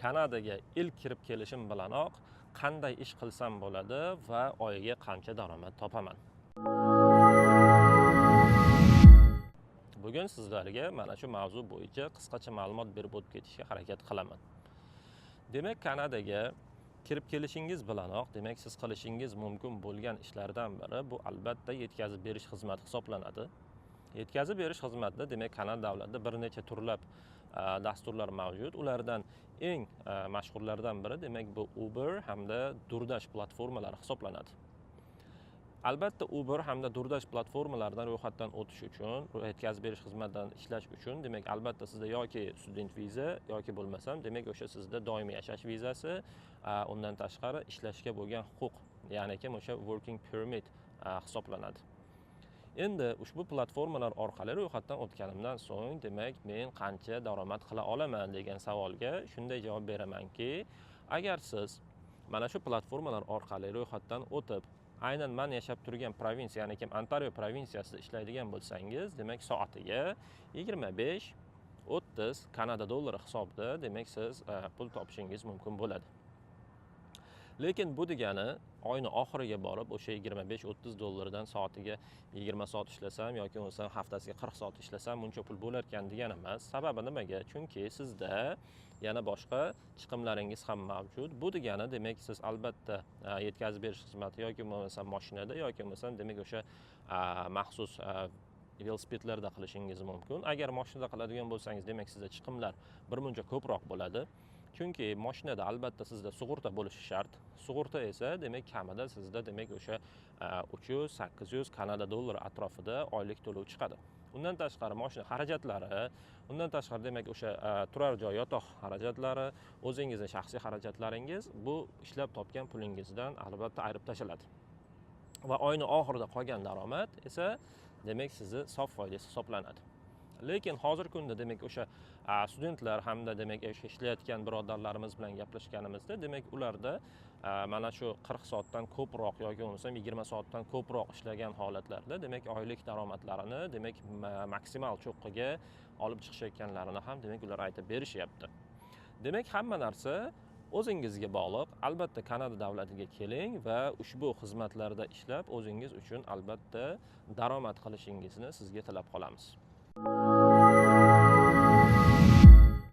Kanadaga ilk kirib kelishim bilanoq qanday ish qilsam bo'ladi va oyiga qancha daromad topaman. Bugun sizlarga mana shu mavzu bo'yicha qisqacha ma'lumot berib o'tib ketishga harakat qilaman. Demak, Kanadaga kirib kelishingiz bilanoq, demak siz qilishingiz mumkin bo'lgan ishlardan biri bu albatta yetkazib berish xizmati hisoblanadi. Yetkazib berish xizmatida demak Kanada davlatida bir necha turlab dasturlar mavjud. Ulardan eng mashhurlardan biri demak bu Uber hamda DoorDash platformalari hisoblanadi. Albatta Uber hamda DoorDash platformalaridan ro'yxatdan o'tish uchun, yetkazib berish xizmatidan ishlash uchun demak albatta sizda yoki student viza yoki bo'lmasam demak o'sha sizda doimiy yashash vizasi, undan tashqari ishlashga bo'lgan huquq, ya'ni kim o'sha working permit hisoblanadi. Endi ushbu platformalar orqali ro'yxatdan o'tganimdan so'ng demak men qancha daromad qila olaman degan savolga shunday javob beramanki, agar siz mana shu platformalar orqali ro'yxatdan o'tib aynan men yashab turgan provinsiya, ya'ni kim Ontario provinsiyasida ishlaydigan bo'lsangiz, demak soatiga 25-30 Kanada dollari hisobida demak siz pul topishingiz mumkin bo'ladi. Lekin bu degani oyning oxiriga borib o'sha 25-30 dollardan soatiga 20 soat ishlasam yoki bo'lmasam haftasiga 40 soat ishlasam buncha pul bo'lar ekan degani emas. Sababi nimaga? Chunki sizda yana boshqa chiqimlaringiz ham mavjud. Bu degani demak siz albatta yetkazib berish xizmati yoki bo'lmasam mashinada yoki bo'lmasam demak o'sha maxsus velosipedlarda qilishingiz mumkin. Agar mashinada qiladigan bo'lsangiz demak sizda chiqimlar birmuncha ko'proq bo'ladi. Chunki mashinada albatta sizda sug'urta bo'lishi shart. Sug'urta esa demak kamida sizda demak o'sha 300-800 Kanada dollari atrofida oylik to'lov chiqadi. Undan tashqari mashina xarajatlari, undan tashqari demak o'sha turar joy, yotoq xarajatlari, o'zingizning shaxsiy xarajatlaringiz bu ishlab topgan pulingizdan albatta ayirib tashladi. Va oyning oxirida qolgan daromad esa demak sizni sof foyda hisoblanadi. Lekin hozirgi kunda demak o'sha studentlar hamda demak o'sha ishlayotgan birodarlarimiz bilan gaplashganimizda demak ularda mana shu 40 soatdan ko'proq yoki bo'lmasam 20 soatdan ko'proq ishlagan holatlarda demak oylik daromadlarini demak maksimal cho'qqiga olib chiqishayotganlarini ham demak ular aytib berishyapti. Demak hamma narsa o'zingizga bog'liq. Albatta Kanada davlatiga keling va ushbu xizmatlarda ishlab o'zingiz uchun albatta daromad qilishingizni sizga tilab qolamiz.